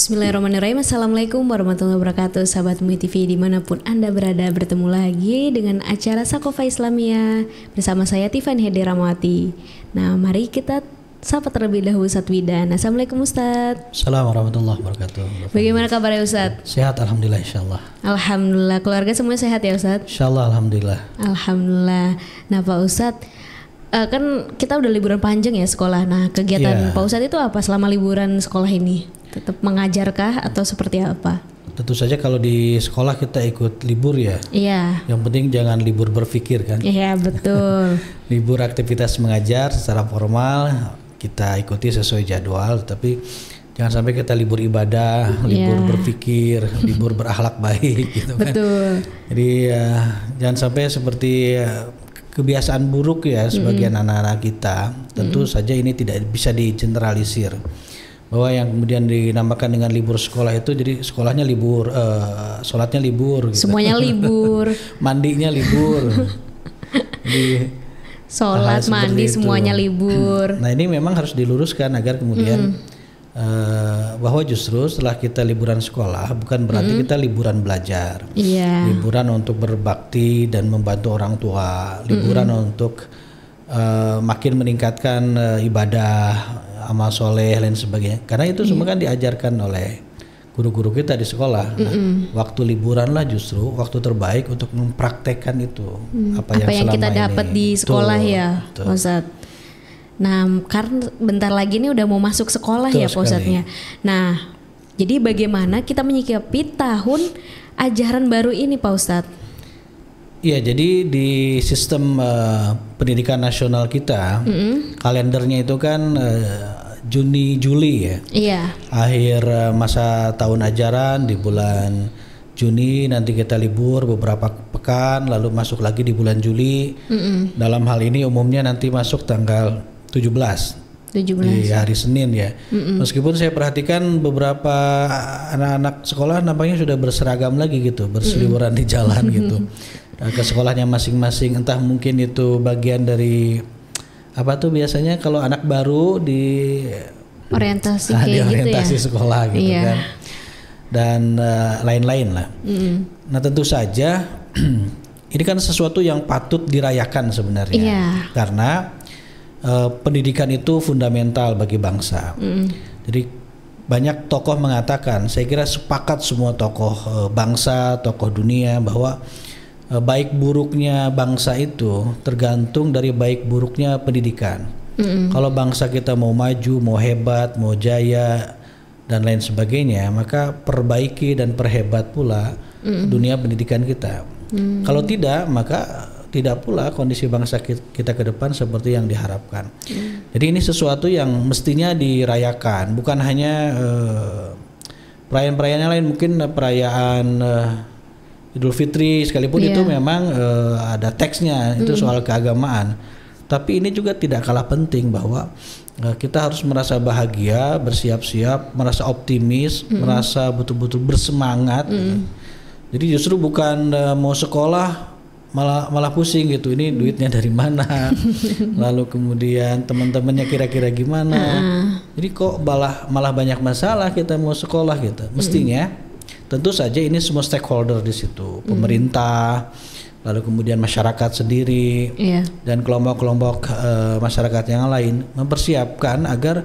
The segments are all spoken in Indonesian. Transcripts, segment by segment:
Bismillahirrahmanirrahim. Assalamualaikum warahmatullahi wabarakatuh. Sahabat MUI TV dimanapun Anda berada, bertemu lagi dengan acara Sakofa Islamiyah bersama saya Tiffany Hedi Ramawati. Nah, mari kita sapa terlebih dahulu Ustadz Widan. Assalamualaikum Ustadz. Assalamualaikum warahmatullahi wabarakatuh. Bagaimana kabarnya Ustadz? Sehat alhamdulillah insyaallah. Alhamdulillah. Keluarga semuanya sehat ya Ustadz? Insyaallah alhamdulillah. Alhamdulillah. Nah Pak Ustadz, kan kita udah liburan panjang ya sekolah. Nah kegiatan Pak Ustadz itu apa selama liburan sekolah ini? Tetap mengajarkah atau seperti apa? Tentu saja kalau di sekolah kita ikut libur ya. Iya. Yang penting jangan libur berpikir kan. Iya betul. Libur aktivitas mengajar secara formal kita ikuti sesuai jadwal, tapi jangan sampai kita libur ibadah, libur berpikir, libur berakhlak baik gitu kan. Betul. Jadi jangan sampai seperti kebiasaan buruk ya sebagian anak-anak kita. Tentu saja ini tidak bisa digeneralisir. Bahwa yang kemudian dinamakan dengan libur sekolah itu jadi sekolahnya libur, sholatnya libur gitu. Semuanya libur. Mandinya libur. Di sholat, mandi semuanya libur. Nah ini memang harus diluruskan agar kemudian bahwa justru setelah kita liburan sekolah bukan berarti kita liburan belajar. Liburan untuk berbakti dan membantu orang tua. Liburan untuk makin meningkatkan ibadah, amal soleh lain sebagainya, karena itu semua kan diajarkan oleh guru-guru kita di sekolah. Nah, waktu liburan lah justru waktu terbaik untuk mempraktekkan itu apa yang kita dapat di sekolah ya Ustadz. Nah karena bentar lagi ini udah mau masuk sekolah ya Pak Ustadznya. Nah jadi bagaimana kita menyikapi tahun ajaran baru ini Pak Ustadz? Iya, jadi di sistem pendidikan nasional kita, kalendernya itu kan Juni Juli ya. Iya. Akhir masa tahun ajaran di bulan Juni, nanti kita libur beberapa pekan, lalu masuk lagi di bulan Juli. Dalam hal ini umumnya nanti masuk tanggal 17. Di hari Senin ya. Meskipun saya perhatikan beberapa anak-anak sekolah nampaknya sudah berseragam lagi gitu, berseliweran di jalan gitu. Ke sekolahnya masing-masing, entah mungkin itu bagian dari apa tuh biasanya kalau anak baru di orientasi di gitu orientasi ya? Sekolah gitu kan. Dan lain-lain lah. Nah tentu saja ini kan sesuatu yang patut dirayakan sebenarnya. Karena pendidikan itu fundamental bagi bangsa. Jadi banyak tokoh mengatakan, saya kira sepakat semua tokoh bangsa, tokoh dunia bahwa baik buruknya bangsa itu tergantung dari baik buruknya pendidikan. Kalau bangsa kita mau maju, mau hebat, mau jaya dan lain sebagainya, maka perbaiki dan perhebat pula dunia pendidikan kita. Kalau tidak, maka tidak pula kondisi bangsa kita ke depan seperti yang diharapkan. Jadi ini sesuatu yang mestinya dirayakan, bukan hanya perayaan-perayaannya lain, mungkin perayaan Idul Fitri sekalipun itu memang ada teksnya, itu soal keagamaan. Tapi ini juga tidak kalah penting bahwa kita harus merasa bahagia, bersiap-siap, merasa optimis, merasa betul-betul bersemangat. Jadi justru bukan mau sekolah malah pusing gitu, ini duitnya dari mana, lalu kemudian teman-temannya kira-kira gimana. Jadi kok malah banyak masalah kita mau sekolah gitu. Mestinya tentu saja ini semua stakeholder di situ, pemerintah, lalu kemudian masyarakat sendiri, dan kelompok-kelompok masyarakat yang lain mempersiapkan agar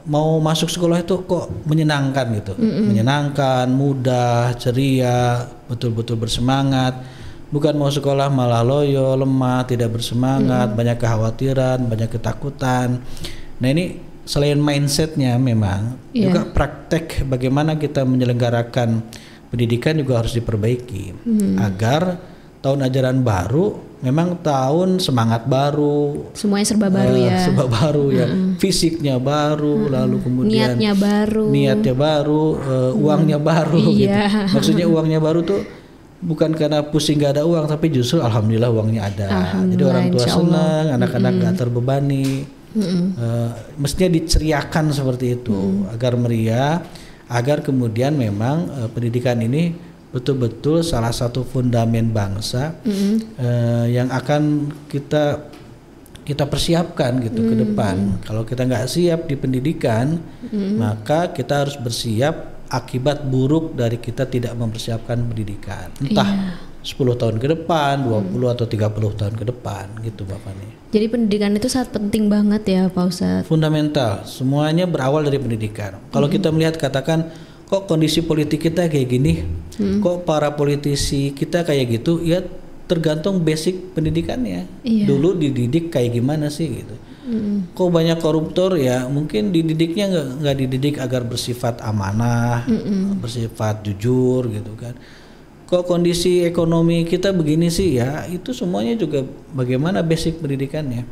mau masuk sekolah itu kok menyenangkan gitu, menyenangkan, mudah, ceria, betul-betul bersemangat. Bukan mau sekolah malah loyo, lemah, tidak bersemangat, banyak kekhawatiran, banyak ketakutan. Nah ini selain mindsetnya memang juga praktek bagaimana kita menyelenggarakan pendidikan juga harus diperbaiki agar tahun ajaran baru memang tahun semangat baru, semuanya serba baru serba baru ya, fisiknya baru, lalu kemudian niatnya baru, uangnya baru gitu. Maksudnya uangnya baru tuh bukan karena pusing gak ada uang, tapi justru alhamdulillah uangnya ada. Jadi orang tua senang, anak-anak gak terbebani. Mestinya diceriakan seperti itu agar meriah, agar kemudian memang pendidikan ini betul-betul salah satu fundamen bangsa yang akan kita persiapkan gitu ke depan. Kalau kita nggak siap di pendidikan, maka kita harus bersiap akibat buruk dari kita tidak mempersiapkan pendidikan. Entah 10 tahun ke depan, 20 atau 30 tahun ke depan gitu Mbak Fani. Jadi pendidikan itu sangat penting banget ya Pak Ustadz. Fundamental, semuanya berawal dari pendidikan. Kalau kita melihat katakan kok kondisi politik kita kayak gini, kok para politisi kita kayak gitu, ya tergantung basic pendidikannya. Dulu dididik kayak gimana sih gitu. Kok banyak koruptor, ya mungkin dididiknya nggak dididik agar bersifat amanah, bersifat jujur gitu kan. Kok kondisi ekonomi kita begini sih, ya itu semuanya juga bagaimana basic pendidikannya.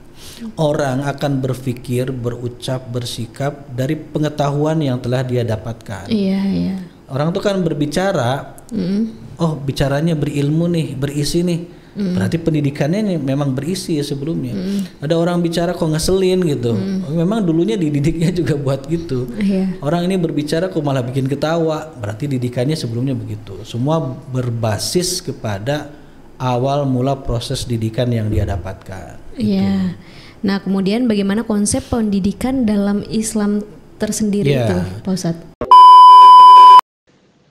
Orang akan berpikir, berucap, bersikap dari pengetahuan yang telah dia dapatkan. Orang tuh kan berbicara, oh bicaranya berilmu nih, berisi nih. Berarti pendidikannya nih memang berisi ya sebelumnya. Ada orang bicara kok ngeselin gitu, memang dulunya dididiknya juga buat gitu. Orang ini berbicara kok malah bikin ketawa, berarti didikannya sebelumnya begitu. Semua berbasis kepada awal mula proses didikan yang dia dapatkan. Iya. Nah kemudian bagaimana konsep pendidikan dalam Islam tersendiri itu Pak Ustadz?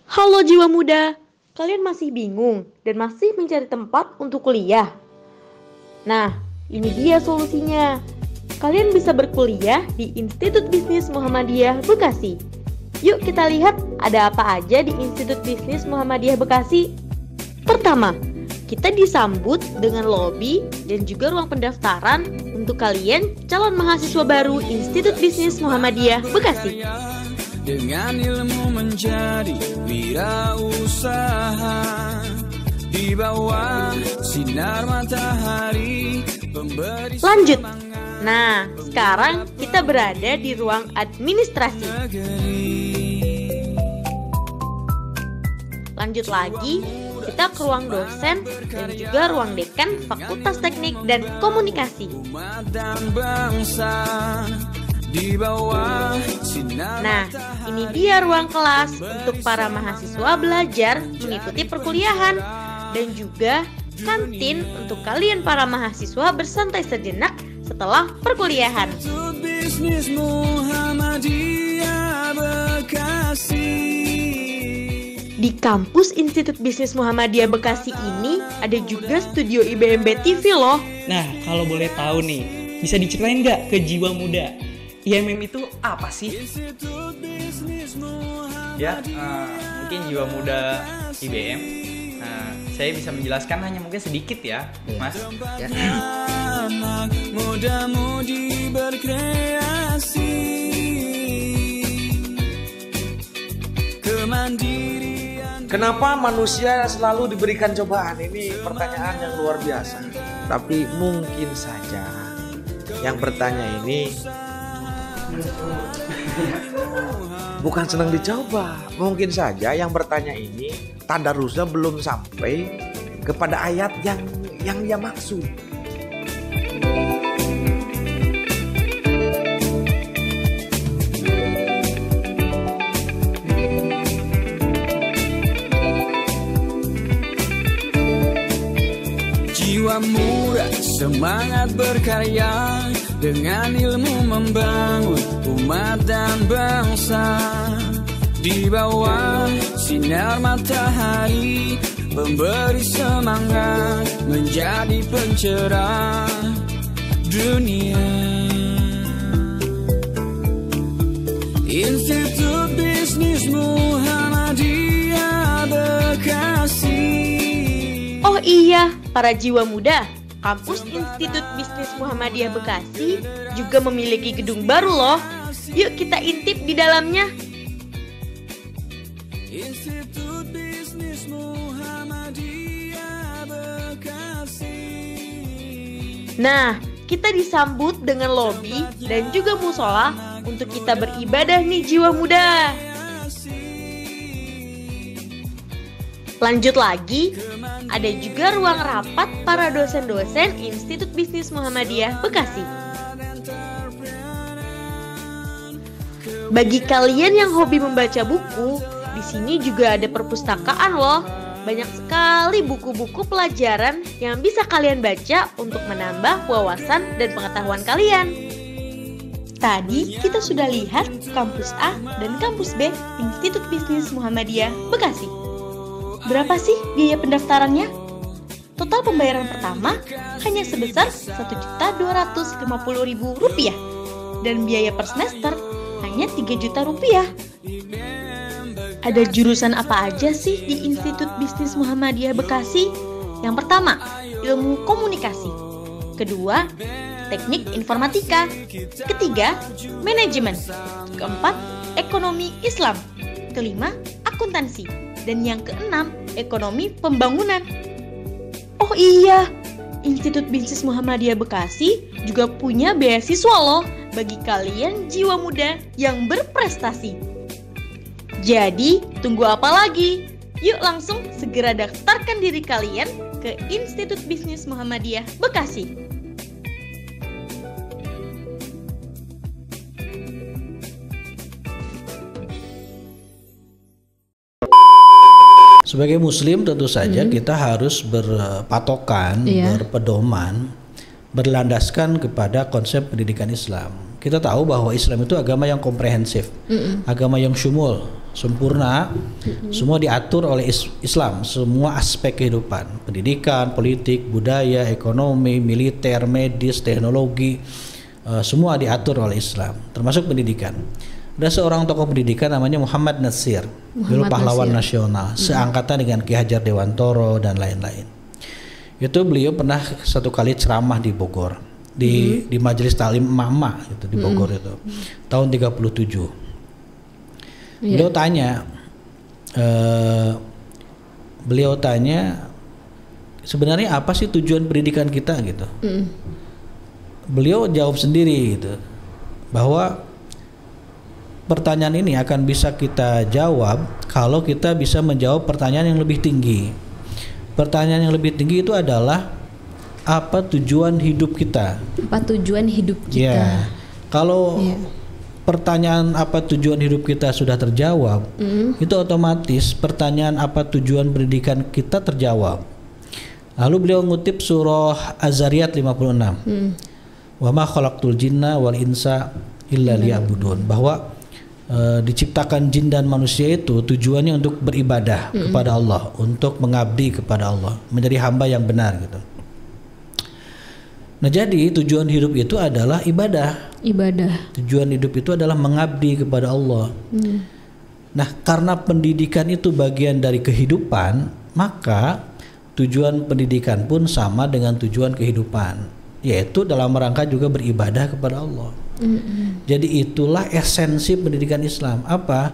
Halo jiwa muda, kalian masih bingung dan masih mencari tempat untuk kuliah? Nah, ini dia solusinya. Kalian bisa berkuliah di Institut Bisnis Muhammadiyah Bekasi. Yuk kita lihat ada apa aja di Institut Bisnis Muhammadiyah Bekasi. Pertama, kita disambut dengan lobi dan juga ruang pendaftaran untuk kalian calon mahasiswa baru Institut Bisnis Muhammadiyah Bekasi. Dengan ilmu menjadi wirausaha di bawah sinar matahari pemberi. Lanjut. Nah, sekarang kita berada di ruang administrasi. Lanjut lagi, kita ke ruang dosen dan juga ruang dekan Fakultas Teknik dan Komunikasi. Nah, ini dia ruang kelas untuk para mahasiswa belajar mengikuti perkuliahan dan juga kantin untuk kalian para mahasiswa bersantai sejenak setelah perkuliahan. Di kampus Institut Bisnis Muhammadiyah Bekasi ini ada juga studio IBMB TV loh. Nah, kalau boleh tahu nih, bisa diceritain nggak ke jiwa muda? IMM itu apa sih? Ya, mungkin jiwa muda IBM. Saya bisa menjelaskan hanya mungkin sedikit ya, Mas. Ya. Muda-mudi berkreasi, kemandirian. Kenapa manusia selalu diberikan cobaan? Ini pertanyaan yang luar biasa. Tapi mungkin saja yang bertanya ini bukan senang dicoba. Mungkin saja yang bertanya ini tadarusnya belum sampai kepada ayat yang dia maksud. Jiwa muda semangat berkarya, dengan ilmu membangun umat dan bangsa. Di bawah sinar matahari memberi semangat, menjadi pencerah dunia. Institut Bisnis Muhammadiyah Bekasi. Oh iya, para jiwa muda, kampus Institut Bisnis Muhammadiyah Bekasi juga memiliki gedung baru loh. Yuk kita intip di dalamnya. Institut Bisnis Muhammadiyah Bekasi. Nah, kita disambut dengan lobi dan juga musola untuk kita beribadah nih jiwa muda. Lanjut lagi, ada juga ruang rapat para dosen-dosen Institut Bisnis Muhammadiyah Bekasi. Bagi kalian yang hobi membaca buku, di sini juga ada perpustakaan loh. Banyak sekali buku-buku pelajaran yang bisa kalian baca untuk menambah wawasan dan pengetahuan kalian. Tadi kita sudah lihat kampus A dan kampus B Institut Bisnis Muhammadiyah Bekasi. Berapa sih biaya pendaftarannya? Total pembayaran pertama hanya sebesar Rp1.250.000 dan biaya per semester hanya Rp3.000.000. Ada jurusan apa aja sih di Institut Bisnis Muhammadiyah Bekasi? Yang pertama, ilmu komunikasi. Kedua, teknik informatika. Ketiga, manajemen. Keempat, ekonomi Islam. Kelima, akuntansi. Dan yang keenam, ekonomi pembangunan. Oh iya, Institut Bisnis Muhammadiyah Bekasi juga punya beasiswa loh bagi kalian jiwa muda yang berprestasi. Jadi, tunggu apa lagi? Yuk langsung segera daftarkan diri kalian ke Institut Bisnis Muhammadiyah Bekasi. Sebagai muslim tentu saja kita harus berpatokan, berpedoman, berlandaskan kepada konsep pendidikan Islam. Kita tahu bahwa Islam itu agama yang komprehensif, agama yang syumul, sempurna, semua diatur oleh Islam, semua aspek kehidupan, pendidikan, politik, budaya, ekonomi, militer, medis, teknologi, semua diatur oleh Islam, termasuk pendidikan. Ada seorang tokoh pendidikan namanya Muhammad Natsir, dulu pahlawan nasional, seangkatan dengan Ki Hajar Dewantoro dan lain-lain. Itu beliau pernah satu kali ceramah di Bogor, di majelis taklim emak-emak gitu di Bogor itu, tahun 37. Beliau tanya sebenarnya apa sih tujuan pendidikan kita gitu. Beliau jawab sendiri gitu, bahwa pertanyaan ini akan bisa kita jawab kalau kita bisa menjawab pertanyaan yang lebih tinggi. Pertanyaan yang lebih tinggi itu adalah apa tujuan hidup kita? Apa tujuan hidup kita? Ya, kalau pertanyaan apa tujuan hidup kita sudah terjawab, itu otomatis pertanyaan apa tujuan pendidikan kita terjawab. Lalu beliau ngutip surah Az-Zariyat 56. Wa ma khalaqtul jinna wal insa illa liya'budun, bahwa diciptakan jin dan manusia itu tujuannya untuk beribadah kepada Allah, untuk mengabdi kepada Allah, menjadi hamba yang benar gitu. Nah, jadi tujuan hidup itu adalah ibadah. Tujuan hidup itu adalah mengabdi kepada Allah. Nah, karena pendidikan itu bagian dari kehidupan, maka tujuan pendidikan pun sama dengan tujuan kehidupan, yaitu dalam rangka juga beribadah kepada Allah. Jadi itulah esensi pendidikan Islam. Apa?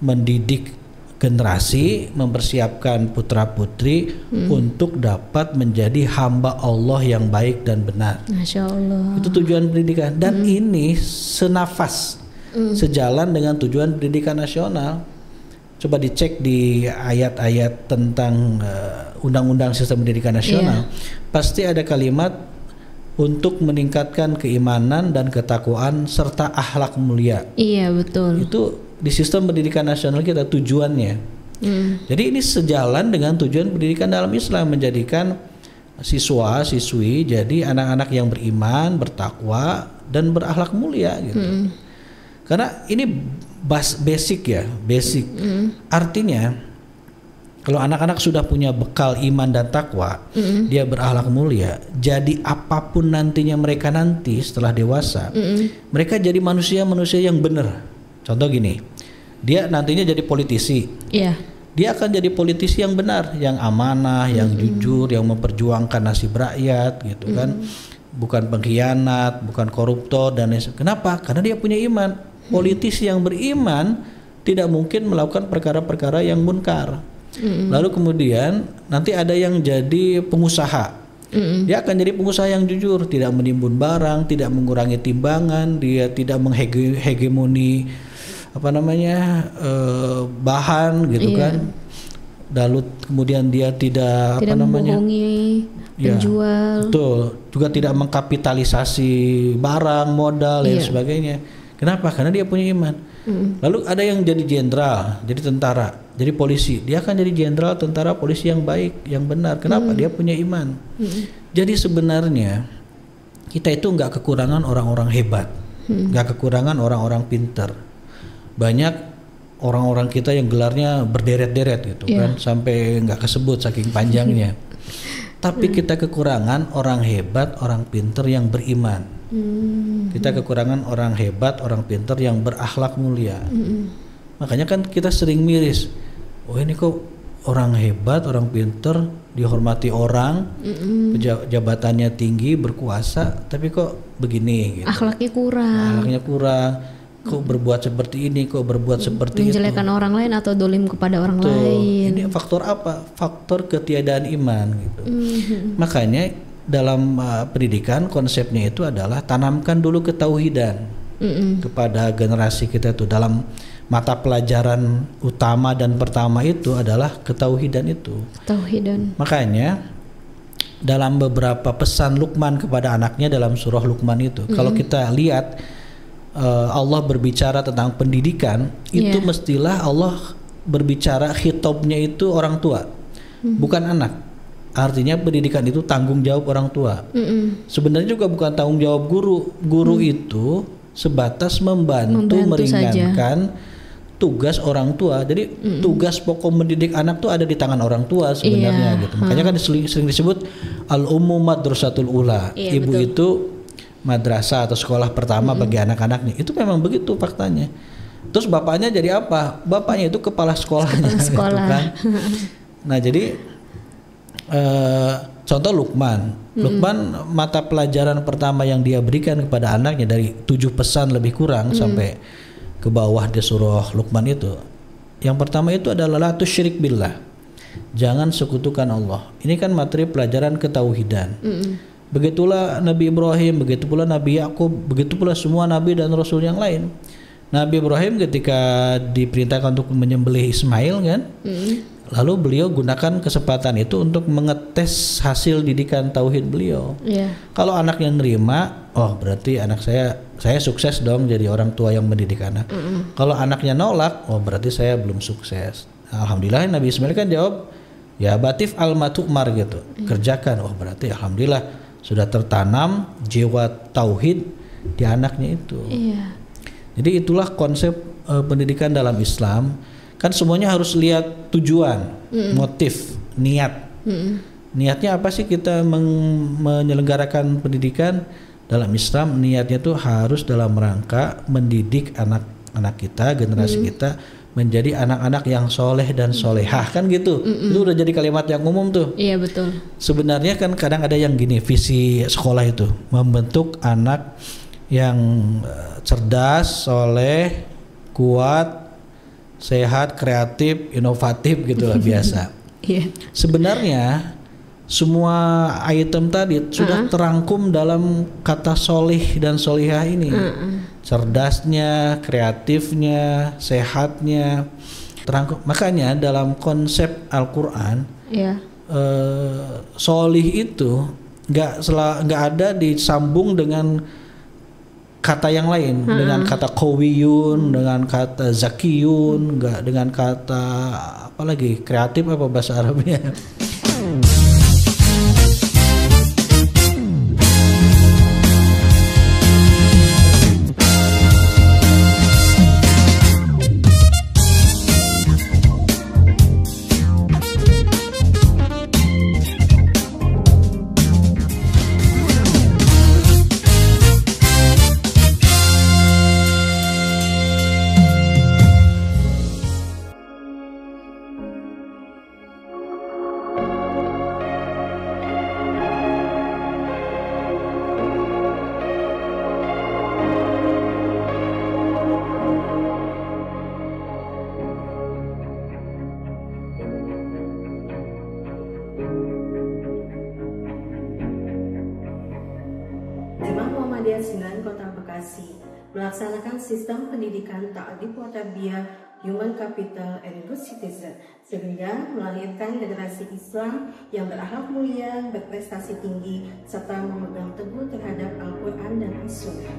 Mendidik generasi, mempersiapkan putra-putri untuk dapat menjadi hamba Allah yang baik dan benar. Masya Allah. Itu tujuan pendidikan. Dan ini senafas, sejalan dengan tujuan pendidikan nasional. Coba dicek di ayat-ayat tentang Undang-Undang Sistem Pendidikan Nasional, pasti ada kalimat untuk meningkatkan keimanan dan ketakwaan serta akhlak mulia. Iya, betul. Itu di sistem pendidikan nasional kita tujuannya. Jadi ini sejalan dengan tujuan pendidikan dalam Islam, menjadikan siswa-siswi jadi anak-anak yang beriman, bertakwa dan berakhlak mulia gitu. Karena ini basic. Artinya kalau anak-anak sudah punya bekal iman dan takwa, dia berakhlak mulia, jadi apapun nantinya mereka nanti setelah dewasa, mereka jadi manusia-manusia yang benar. Contoh gini, dia nantinya jadi politisi, dia akan jadi politisi yang benar, yang amanah, yang jujur, yang memperjuangkan nasib rakyat, gitu kan, bukan pengkhianat, bukan koruptor dan lain sebagainya. Kenapa? Karena dia punya iman. Politisi yang beriman tidak mungkin melakukan perkara-perkara yang munkar. Lalu kemudian nanti ada yang jadi pengusaha, dia akan jadi pengusaha yang jujur, tidak menimbun barang, tidak mengurangi timbangan, dia tidak menghegemoni bahan gitu kan. Lalu kemudian dia tidak membohongi penjual, betul, juga tidak mengkapitalisasi barang, modal dan sebagainya. Kenapa? Karena dia punya iman. Lalu ada yang jadi jenderal, jadi tentara, jadi polisi, dia akan jadi jenderal, tentara, polisi yang baik, yang benar. Kenapa? Dia punya iman. Jadi sebenarnya kita itu nggak kekurangan orang-orang hebat. nggak kekurangan orang-orang pinter. Banyak orang-orang kita yang gelarnya berderet-deret gitu kan, sampai nggak kesebut saking panjangnya. Tapi kita kekurangan orang hebat, orang pinter yang beriman. Kita kekurangan orang hebat, orang pinter yang berakhlak mulia. Makanya kan kita sering miris, oh ini kok orang hebat, orang pinter, dihormati orang, jabatannya tinggi, berkuasa, tapi kok begini gitu. Akhlaknya kurang. Kok berbuat seperti ini, kok berbuat seperti itu. Menjelekan orang lain atau dolim kepada orang lain. Ini faktor apa? Faktor ketiadaan iman gitu. Makanya dalam pendidikan konsepnya itu adalah tanamkan dulu ketauhidan kepada generasi kita tuh. Dalam mata pelajaran utama dan pertama itu adalah ketauhidan itu. Ketauhidan. Makanya dalam beberapa pesan Luqman kepada anaknya dalam surah Luqman itu, kalau kita lihat Allah berbicara tentang pendidikan, itu mestilah Allah berbicara khitabnya itu orang tua, bukan anak. Artinya pendidikan itu tanggung jawab orang tua. Sebenarnya juga bukan tanggung jawab guru. Guru itu sebatas membantu meringankan tugas orang tua. Jadi tugas pokok mendidik anak tuh ada di tangan orang tua sebenarnya gitu. Makanya kan sering disebut al-ummu madrasatul ula. Ibu betul. Itu madrasah atau sekolah pertama bagi anak-anaknya. Itu memang begitu faktanya. Terus bapaknya jadi apa? Bapaknya itu kepala sekolahnya. Gitu kan. Nah jadi contoh Luqman. Luqman mata pelajaran pertama yang dia berikan kepada anaknya dari 7 pesan lebih kurang sampai ke bawah di surah Luqman itu. Yang pertama itu adalah la tusyrik billah. Jangan sekutukan Allah. Ini kan materi pelajaran ketauhidan. Begitulah Nabi Ibrahim, begitu pula Nabi Yakub, begitu pula semua nabi dan rasul yang lain. Nabi Ibrahim ketika diperintahkan untuk menyembelih Ismail kan, lalu beliau gunakan kesempatan itu untuk mengetes hasil didikan tauhid beliau. Kalau anaknya nerima, oh berarti anak saya sukses dong jadi orang tua yang mendidik anak. Kalau anaknya nolak, oh berarti saya belum sukses. Alhamdulillah Nabi Ismail kan jawab, ya batif al-matu'mar gitu, kerjakan. Oh berarti alhamdulillah sudah tertanam jiwa tauhid di anaknya itu. Jadi itulah konsep pendidikan dalam Islam. Kan semuanya harus lihat tujuan, motif, niat. Niatnya apa sih kita menyelenggarakan pendidikan dalam Islam? Niatnya tuh harus dalam rangka mendidik anak-anak kita, generasi kita menjadi anak-anak yang soleh dan solehah kan gitu. Itu udah jadi kalimat yang umum tuh. Iya betul. Sebenarnya kan kadang ada yang gini, visi sekolah itu membentuk anak yang cerdas, soleh, kuat, sehat, kreatif, inovatif gitulah biasa. Sebenarnya semua item tadi sudah terangkum dalam kata solih dan solihah ini. Cerdasnya, kreatifnya, sehatnya terangkum. Makanya dalam konsep Al-Quran, solih itu nggak ada disambung dengan kata yang lain, dengan kata qawiyun, dengan kata zakiyun, nggak dengan kata apa lagi, kreatif apa bahasa Arabnya. Melaksanakan sistem pendidikan ta'adib wa tarbiyah human capital and good citizen sehingga melahirkan generasi Islam yang berakhlak mulia, berprestasi tinggi serta memegang teguh terhadap Al-Quran dan As-Sunnah.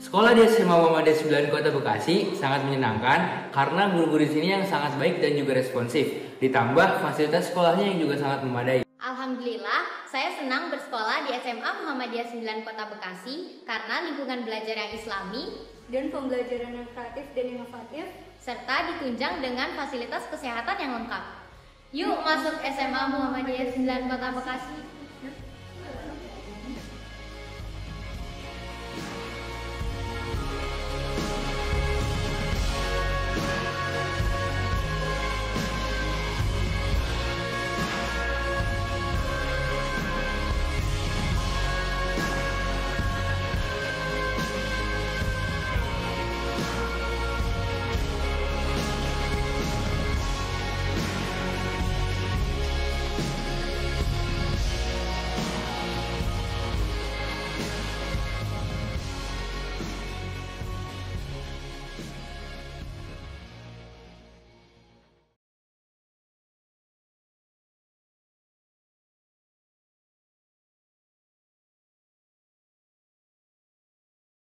Sekolah di SMA Muhammadiyah 9 Kota Bekasi sangat menyenangkan karena guru-guru di sini yang sangat baik dan juga responsif. Ditambah fasilitas sekolahnya yang juga sangat memadai. Alhamdulillah, saya senang bersekolah di SMA Muhammadiyah 9 Kota Bekasi karena lingkungan belajar yang islami dan pembelajaran yang kreatif dan inovatif serta ditunjang dengan fasilitas kesehatan yang lengkap. Yuk masuk SMA Muhammadiyah 9 Kota Bekasi.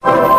You